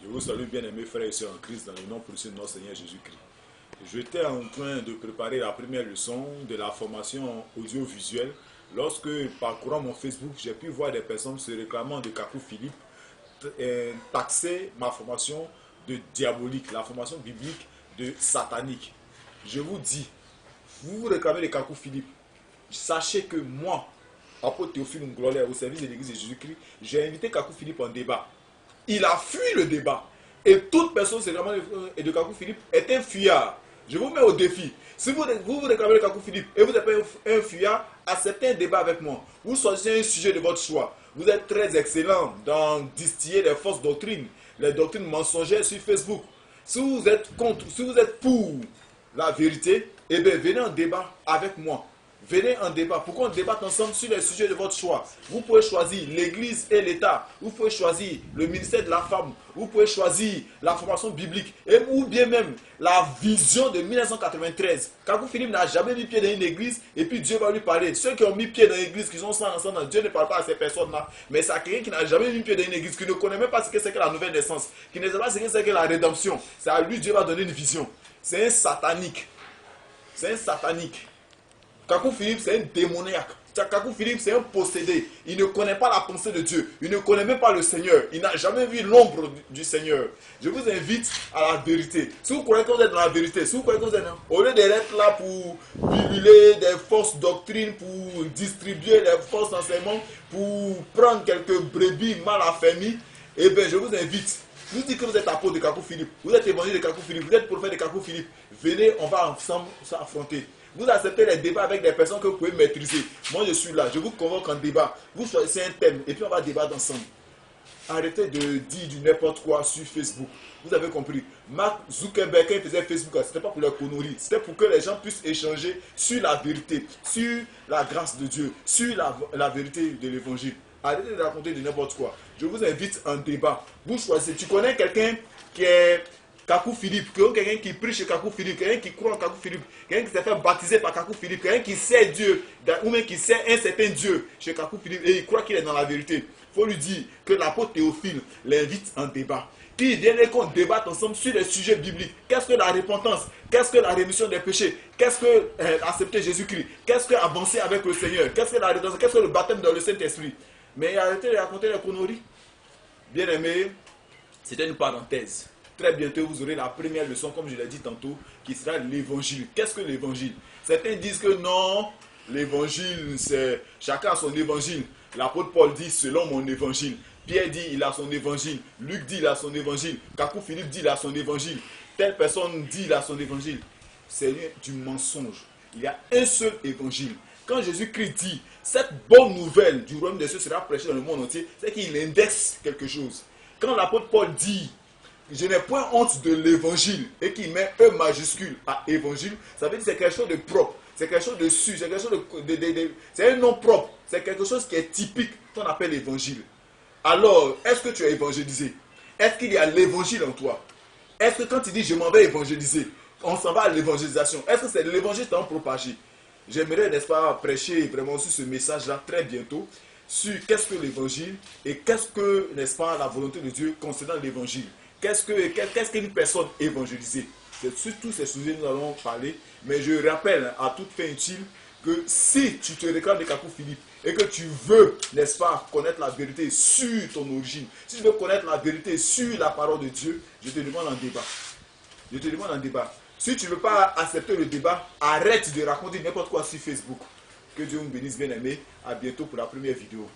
Je vous salue bien aimés frères et sœurs en Christ dans le nom précieux de notre Seigneur Jésus-Christ. J'étais en train de préparer la première leçon de la formation audiovisuelle lorsque, parcourant mon Facebook, j'ai pu voir des personnes se réclamant de Kakou Philippe taxer ma formation de diabolique, la formation biblique de satanique. Je vous dis, vous vous réclamez de Kakou Philippe, sachez que moi, apôtre Théophile Ngololé, au service de l'église de Jésus-Christ, j'ai invité Kakou Philippe en débat. Il a fui le débat. Et toute personne se réclamant de Kakou Philippe est un fuyard. Je vous mets au défi. Si vous vous réclamez de Kakou Philippe et vous n'êtes pas un fuyard, acceptez un débat avec moi. Vous choisissez un sujet de votre choix. Vous êtes très excellent dans distiller les fausses doctrines, les doctrines mensongères sur Facebook. Si vous êtes contre, si vous êtes pour la vérité, eh bien venez en débat avec moi. Venez en débat. Pourquoi on débatte ensemble sur les sujets de votre choix? Vous pouvez choisir l'église et l'État. Vous pouvez choisir le ministère de la femme. Vous pouvez choisir la formation biblique. Ou bien même la vision de 1993. Kakou Philippe n'a jamais mis pied dans une église et puis Dieu va lui parler. Ceux qui ont mis pied dans l'église, qui sont sans ensemble, Dieu ne parle pas à ces personnes-là. Mais c'est à quelqu'un qui n'a jamais mis pied dans une église, qui ne connaît même pas ce que c'est que la nouvelle naissance, qui ne sait pas ce que c'est que la rédemption. C'est à lui Dieu va donner une vision. C'est un satanique. C'est un satanique. Kakou Philippe, c'est un démoniaque. Kakou Philippe, c'est un possédé. Il ne connaît pas la pensée de Dieu. Il ne connaît même pas le Seigneur. Il n'a jamais vu l'ombre du Seigneur. Je vous invite à la vérité. Si vous croyez que vous êtes dans la vérité, si vous croyez que vous êtes au lieu d'être là pour viruler des fausses doctrines, pour distribuer des faux enseignements, pour prendre quelques brebis mal affermies, eh bien, je vous invite. Vous dites que vous êtes apôtre de Kakou Philippe, vous êtes évangile de Kakou Philippe, vous êtes prophète de Kakou Philippe. Venez, on va ensemble s'affronter. Vous acceptez les débats avec des personnes que vous pouvez maîtriser. Moi, je suis là. Je vous convoque en débat. Vous choisissez un thème et puis on va débattre ensemble. Arrêtez de dire du n'importe quoi sur Facebook. Vous avez compris. Mark Zuckerberg, quand il faisait Facebook, ce n'était pas pour les conneries. C'était pour que les gens puissent échanger sur la vérité, sur la grâce de Dieu, sur la vérité de l'évangile. Arrêtez de raconter du n'importe quoi. Je vous invite en débat. Vous choisissez. Tu connais quelqu'un qui est Kakou Philippe, quelqu'un qui prie chez Kakou Philippe, quelqu'un qui croit en Kakou Philippe, quelqu'un qui s'est fait baptiser par Kakou Philippe, quelqu'un qui sait Dieu, ou même qui sait un certain Dieu chez Kakou Philippe et il croit qu'il est dans la vérité. Il faut lui dire que l'apôtre Théophile l'invite en débat. Qu'il vienne et qu'on débatte ensemble sur les sujets bibliques. Qu'est-ce que la repentance? Qu'est-ce que la rémission des péchés? Qu'est-ce que accepter Jésus-Christ? Qu'est-ce que avancer avec le Seigneur? Qu'est-ce que la rédemption? Qu'est-ce que le baptême dans le Saint-Esprit? Mais arrêtez de raconter les conneries. Bien aimé, c'était une parenthèse. Très bientôt, vous aurez la première leçon, comme je l'ai dit tantôt, qui sera l'évangile. Qu'est-ce que l'évangile? Certains disent que non, l'évangile, c'est chacun a son évangile. L'apôtre Paul dit selon mon évangile. Pierre dit il a son évangile. Luc dit il a son évangile. Kakou Philippe dit il a son évangile. Telle personne dit il a son évangile. C'est du mensonge. Il y a un seul évangile. Quand Jésus-Christ dit cette bonne nouvelle du royaume des cieux sera prêchée dans le monde entier, c'est qu'il indexe quelque chose. Quand l'apôtre Paul dit je n'ai point honte de l'évangile et qui met E majuscule à évangile, ça veut dire que c'est quelque chose de propre, c'est quelque chose de sûr, c'est quelque chose c'est un nom propre, c'est quelque chose qui est typique qu'on appelle évangile. Alors, est-ce que tu es évangélisé? Est-ce qu'il y a l'évangile en toi? Est-ce que quand tu dis je m'en vais évangéliser, on s'en va à l'évangélisation? Est-ce que c'est l'évangile qui t'a propagé? J'aimerais, n'est-ce pas, prêcher vraiment sur ce message-là très bientôt, sur qu'est-ce que l'évangile et qu'est-ce que, n'est-ce pas, la volonté de Dieu concernant l'évangile. Qu'est-ce qu'une personne évangélisée? C'est sur tous ces sujets que nous allons parler. Mais je rappelle à toute fin utile que si tu te réclames de Kakou Philippe et que tu veux, n'est-ce pas, connaître la vérité sur ton origine, si tu veux connaître la vérité sur la parole de Dieu, je te demande un débat. Je te demande un débat. Si tu ne veux pas accepter le débat, arrête de raconter n'importe quoi sur Facebook. Que Dieu vous bénisse, bien aimé. À bientôt pour la première vidéo.